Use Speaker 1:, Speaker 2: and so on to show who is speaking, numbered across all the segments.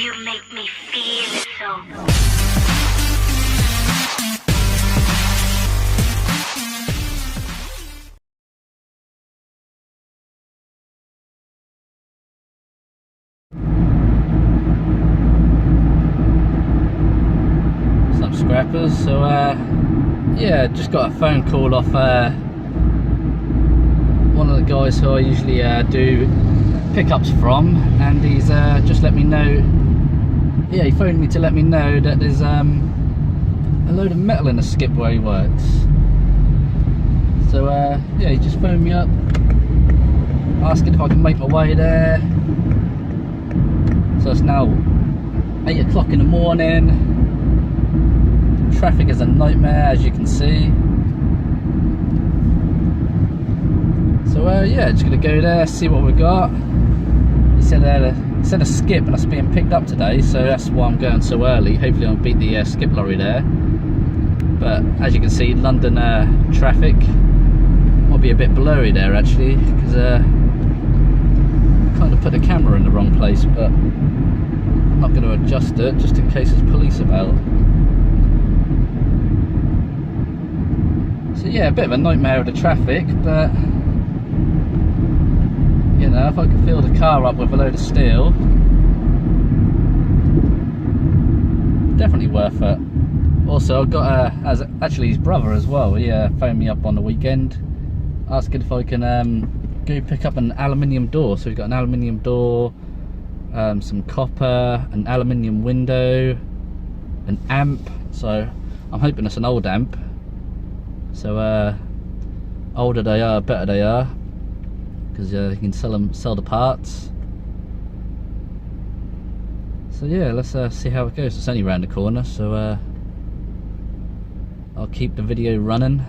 Speaker 1: You make me feel so.
Speaker 2: Some scrappers. So yeah, just got a phone call off one of the guys who I usually do pickups from, and he's just let me know. Yeah, he phoned me to let me know that there's a load of metal in the skip where he works. So yeah, he just phoned me up asking if I can make my way there. So it's now 8 o'clock in the morning. Traffic is a nightmare, as you can see. So yeah, just gonna go there, see what we got. He said a skip, and that's being picked up today, so that's why I'm going so early. Hopefully I'll beat the skip lorry there. But as you can see, London traffic might be a bit blurry there actually, because kind of put the camera in the wrong place, but I'm not going to adjust it just in case there's police about. So yeah, a bit of a nightmare of the traffic, but you know, if I could fill the car up with a load of steel, definitely worth it. Also, I've got actually his brother as well. He phoned me up on the weekend asking if I can go pick up an aluminium door. So we've got an aluminium door, some copper, an aluminium window, an amp. So I'm hoping it's an old amp. So older they are, better they are, because you can sell the parts. So yeah, let's see how it goes. It's only around the corner, so I'll keep the video running.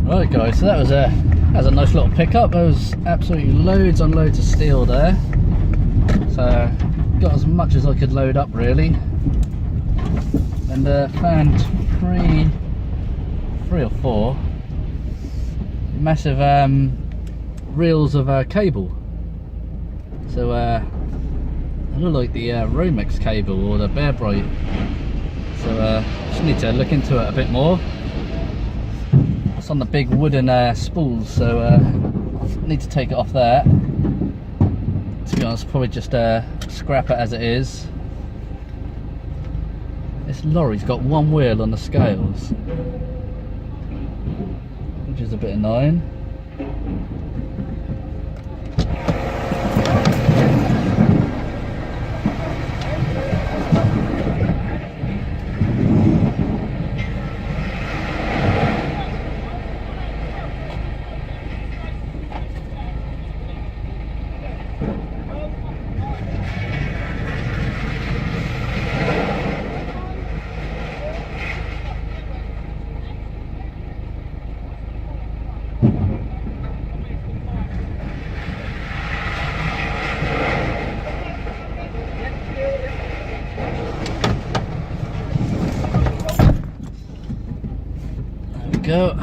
Speaker 2: Right guys, so that was a nice little pickup. There was absolutely loads and loads of steel there, so got as much as I could load up really, and found three or four massive reels of cable. So they look like the Romex cable or the Bear Bright. So just need to look into it a bit more. It's on the big wooden spools, so need to take it off there. To be honest, probably just scrap it as it is. This lorry's got one wheel on the scales, which is a bit annoying. Go.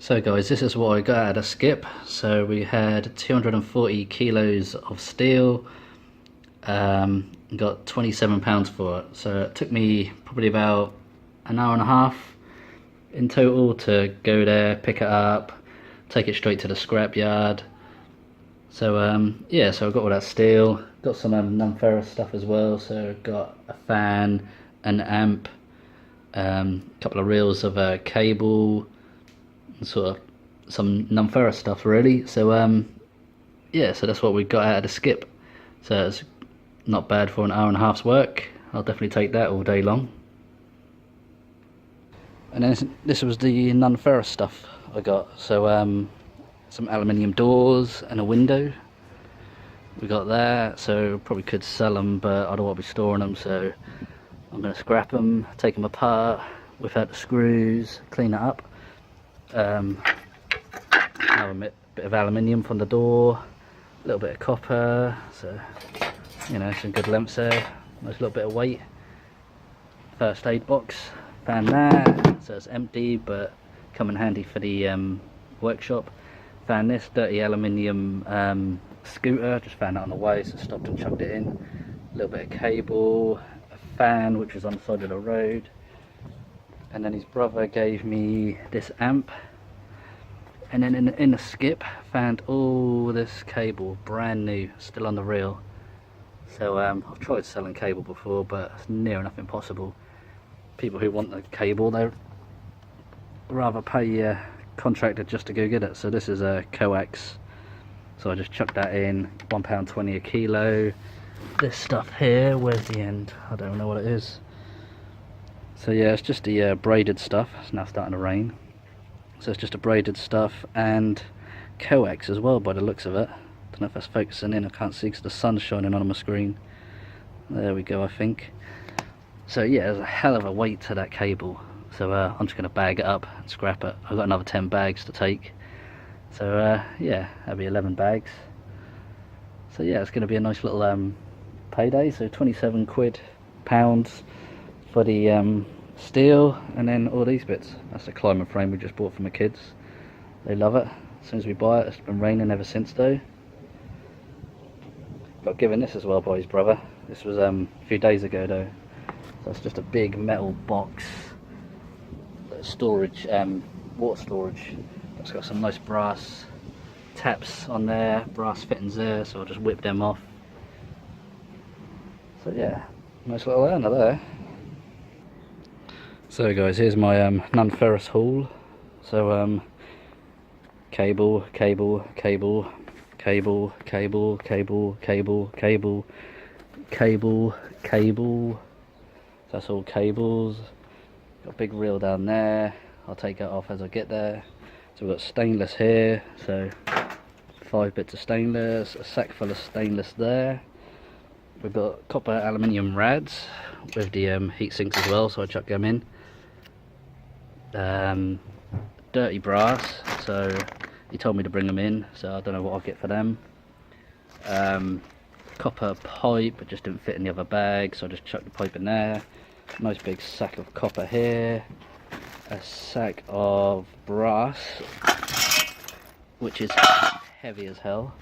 Speaker 2: So guys, this is what I got at a skip. So we had 240 kilos of steel, got £27 for it. So it took me probably about an hour and a half in total to go there, pick it up, take it straight to the scrap yard. So yeah, so I got all that steel, got some non-ferrous stuff as well. So got a fan, an amp, a couple of reels of cable, sort of some non-ferrous stuff really. So yeah, so that's what we got out of the skip. So it's not bad for an hour and a half's work. I'll definitely take that all day long. And then this was the non-ferrous stuff I got. So some aluminium doors and a window. We got that. So probably could sell them, but I don't want to be storing them, so I'm going to scrap them, take them apart without the screws, clean it up. Have a bit of aluminium from the door, A little bit of copper, so you know, some good lengths there. Nice little bit of weight. First aid box, found that, so it's empty but come in handy for the workshop. Found this dirty aluminium scooter, just found that on the way, so stopped and chucked it in. A little bit of cable, a fan which was on the side of the road, and then his brother gave me this amp. And then in the skip found all this cable, brand new, still on the reel. So I've tried selling cable before, but it's near enough impossible. People who want the cable, they rather pay a contractor just to go get it. So this is a coax, so I just chucked that in. £1.20 a kilo. This stuff here, where's the end? I don't know what it is. So yeah, it's just the braided stuff. It's now starting to rain, so it's just a braided stuff and coax as well by the looks of it. Don't know if that's focusing in, I can't see because the sun's shining on my screen. There we go, I think. So yeah, there's a hell of a weight to that cable, so I'm just going to bag it up and scrap it. I've got another 10 bags to take, so yeah, that'll be 11 bags. So yeah, it's going to be a nice little payday. So 27 pounds for the steel, and then all these bits. That's the climber frame we just bought for my kids. They love it as soon as we buy it. It's been raining ever since though. Got given this as well by his brother. This was a few days ago though. So it's just a big metal box, storage, water storage. It's got some nice brass taps on there, brass fittings there, so I'll just whip them off. So yeah, nice little earner there. So guys, here's my non-ferrous haul. So cable, cable, cable, cable, cable, cable, cable, cable, cable, cable. So that's all cables. Got a big reel down there. I'll take that off as I get there. So we've got stainless here, so 5 bits of stainless, a sack full of stainless there. We've got copper aluminium rads with the heat sinks as well, so I chuck them in. Dirty brass, so he told me to bring them in, so I don't know what I'll get for them. Copper pipe, it just didn't fit in the other bag, so I just chucked the pipe in there. Nice big sack of copper here. A sack of brass, which is heavy as hell.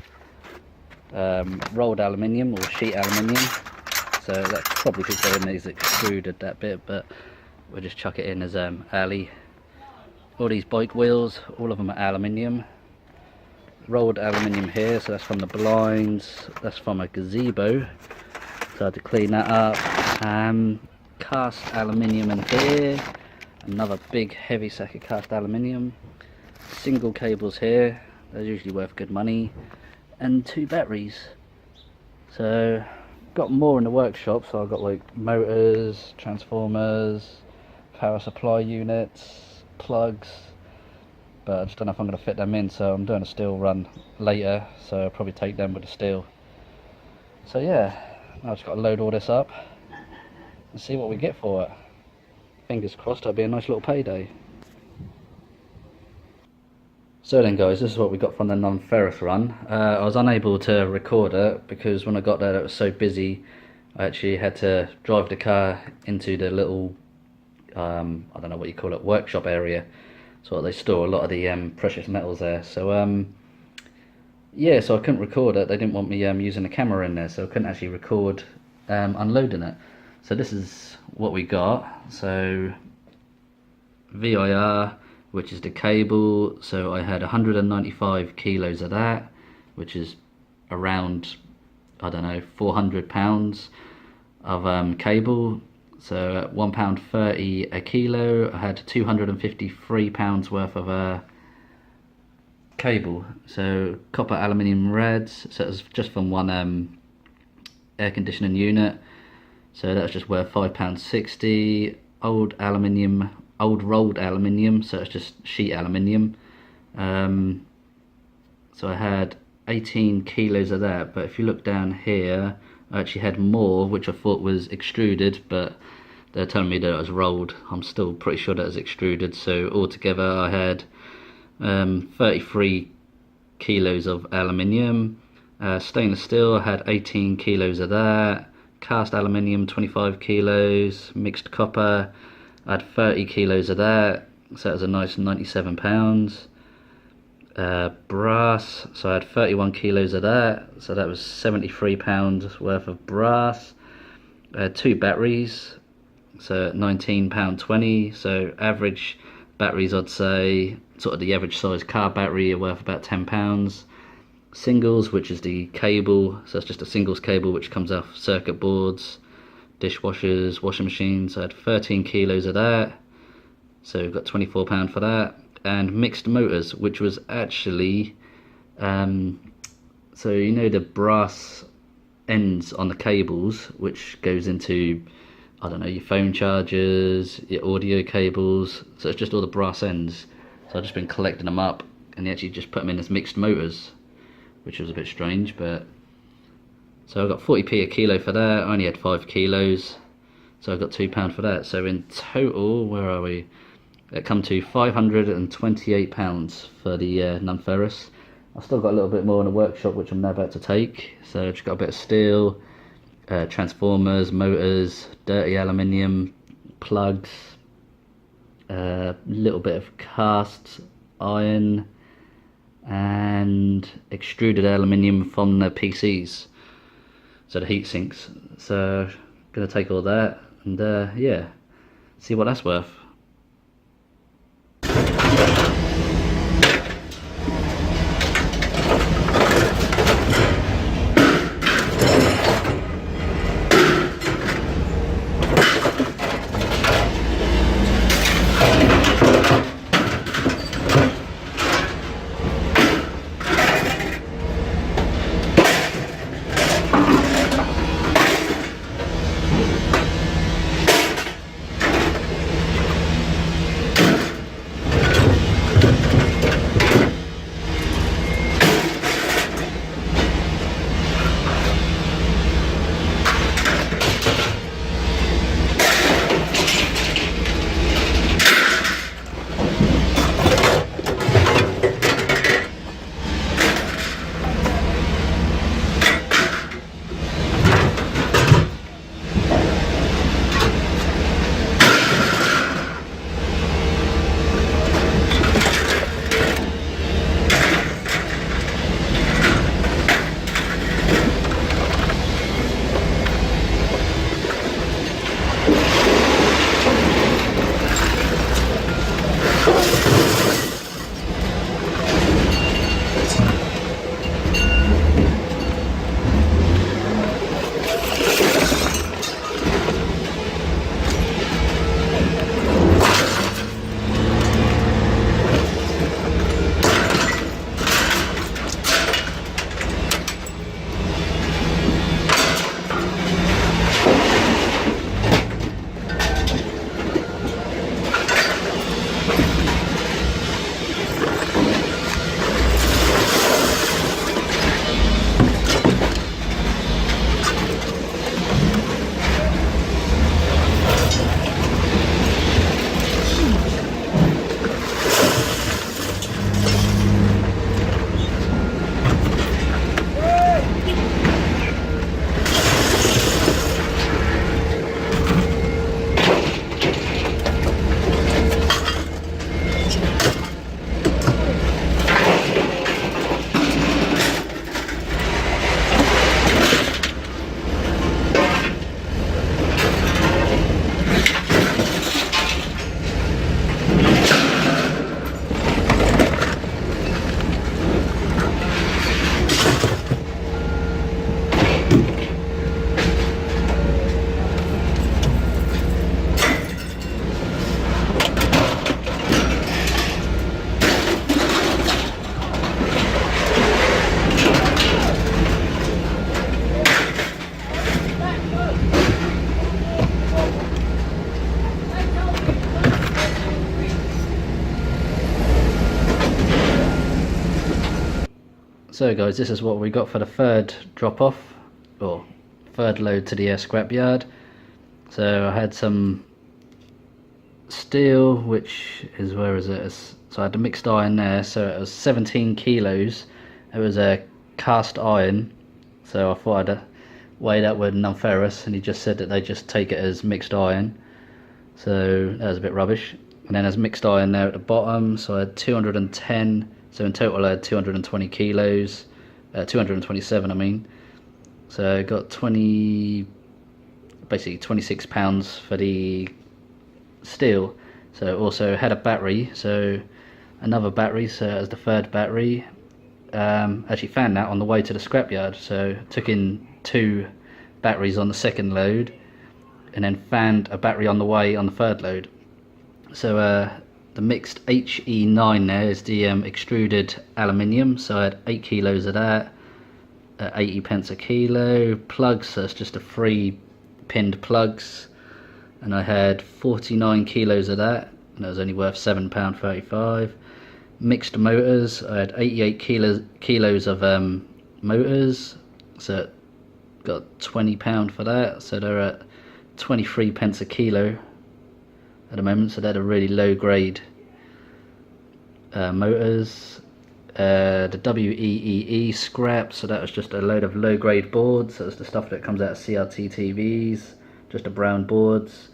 Speaker 2: Rolled aluminium or sheet aluminium, so that probably could go in these extruded that bit, but we'll just chuck it in as alley. All these bike wheels, all of them are aluminium. Rolled aluminium here, so that's from the blinds, that's from a gazebo, so I had to clean that up. Cast aluminium in here, another big heavy sack of cast aluminium. Single cables here, they're usually worth good money, and 2 batteries. So got more in the workshop, so I've got like motors, transformers, power supply units, plugs, but I just don't know if I'm going to fit them in, so I'm doing a steel run later, so I'll probably take them with the steel. So yeah, now I've just got to load all this up and see what we get for it. Fingers crossed, it'll be a nice little payday. So then guys, this is what we got from the non-ferrous run. I was unable to record it because when I got there it was so busy. I actually had to drive the car into the little, I don't know what you call it, workshop area. So they store a lot of the precious metals there. So yeah, so I couldn't record it. They didn't want me using the camera in there, so I couldn't actually record unloading it. So this is what we got. So VIR, which is the cable, so I had 195 kilos of that, which is around, I don't know, 400 pounds of cable. So at £1.30 a kilo, I had 253 pounds worth of cable. So copper aluminium rads, so it was just from one air conditioning unit, so that was just worth £5.60. Old aluminium, old rolled aluminium, so it's just sheet aluminium. So I had 18 kilos of that, but if you look down here, I actually had more, which I thought was extruded, but they're telling me that it was rolled. I'm still pretty sure that it was extruded, so altogether I had 33 kilos of aluminium, Stainless steel, I had 18 kilos of that. Cast aluminium, 25 kilos. Mixed copper, I had 30 kilos of that, so that was a nice 97 pounds. Brass, so I had 31 kilos of that, so that was 73 pounds worth of brass. 2 batteries, so £19.20, so average batteries, I'd say sort of the average size car battery are worth about £10. Singles, which is the cable, so it's just a singles cable which comes off circuit boards, dishwashers, washing machines. I had 13 kilos of that, so we've got £24 for that. And mixed motors, which was actually so you know the brass ends on the cables which goes into, I don't know, your phone chargers, your audio cables, so it's just all the brass ends. So I've just been collecting them up and they actually just put them in as mixed motors, which was a bit strange. But so I got 40p a kilo for that. I only had 5 kilos, so I got £2 for that. So in total, where are we? It come to £528 for the non-ferrous. I've still got a little bit more in the workshop which I'm now about to take. So I've just got a bit of steel, transformers, motors, dirty aluminium, plugs, a little bit of cast iron, and extruded aluminium from the PCs, so the heat sinks. So I'm going to take all that and yeah, see what that's worth. So guys, this is what we got for the third drop off, or third load to the scrapyard. So I had some steel, which is, where is it? So I had the mixed iron there, so it was 17 kilos. It was a cast iron, so I thought I'd weigh that with non-ferrous, and he just said that they just take it as mixed iron, so that was a bit rubbish. And then there's mixed iron there at the bottom, so I had 210, so in total I had 220 kilos, 227 I mean, so I got basically 26 pounds for the steel. So also had a battery, so another battery, so as the third battery. Actually found that on the way to the scrapyard, so took in 2 batteries on the second load, and then found a battery on the way on the third load. So the mixed HE9 there is the extruded aluminium, so I had 8 kilos of that at 80 pence a kilo. Plugs, so it's just a 3 pinned plugs, and I had 49 kilos of that, and that was only worth £7.35. Mixed motors, I had 88 kilos of motors, so got £20 for that, so they're at 23 pence a kilo at the moment, so they're the really low grade motors. The WEEE scrap, so that was just a load of low grade boards, so it's the stuff that comes out of CRT TVs, just the brown boards.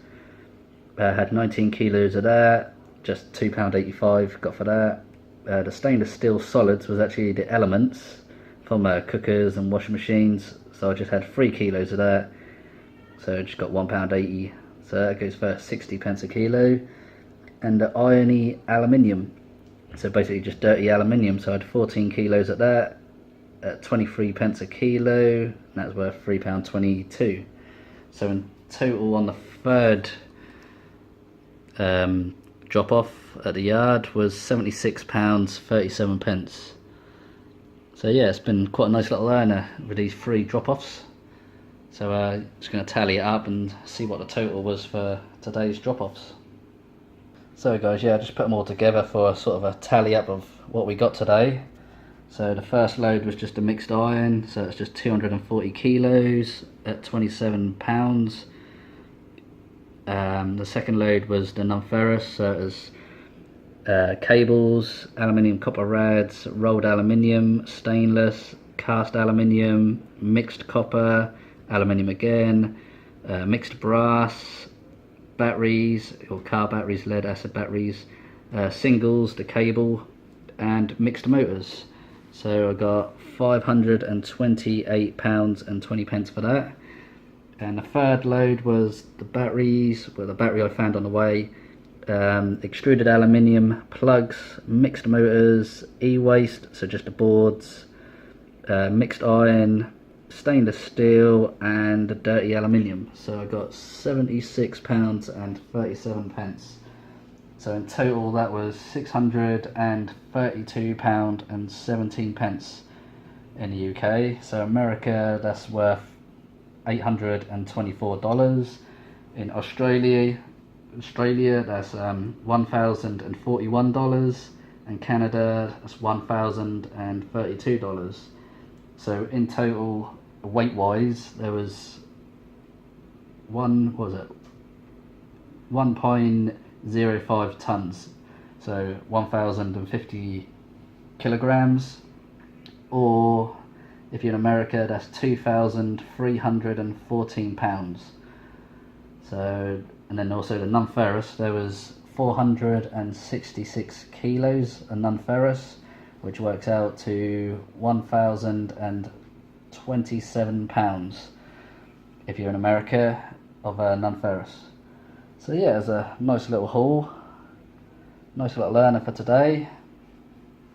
Speaker 2: I had 19 kilos of that, just £2.85 got for that. The stainless steel solids was actually the elements from cookers and washing machines, so I just had 3 kilos of that, so I just got £1.80, so that goes for 60 pence a kilo. And the irony aluminium, so basically just dirty aluminium, so I had 14 kilos of that at 23 pence a kilo, and that was worth £3.22. So in total on the third drop off at the yard was £76.37. So yeah, it's been quite a nice little earner with these 3 drop offs. So just going to tally it up and see what the total was for today's drop offs. So guys, yeah, I just put them all together for a sort of a tally up of what we got today. So the first load was just a mixed iron, so it's just 240 kilos at £27. The second load was the non-ferrous, so it was cables, aluminium copper rads, rolled aluminium, stainless, cast aluminium, mixed copper, aluminium again, mixed brass, batteries or car batteries, lead acid batteries, singles, the cable, and mixed motors. So I got £528.20 for that. And the third load was the batteries, well, the battery I found on the way, extruded aluminium, plugs, mixed motors, eWaste, so just the boards, mixed iron, stainless steel, and the dirty aluminium. So I got £76.37. So in total that was £632.17 in the UK. So America, that's worth $824. In Australia that's $1,041, and Canada that's $1,032. So in total, weight wise, there was 1.05 tons, so 1,050 kilograms, or if you're in America, that's 2,314 pounds. So, and then also the non-ferrous, there was 466 kilos of non-ferrous, which works out to 1,027 pounds if you're in America of non-ferrous. So yeah, it's a nice little haul, nice little learner for today,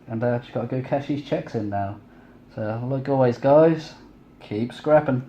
Speaker 2: and just got to go cash these checks in now. So like always guys, keep scrapping.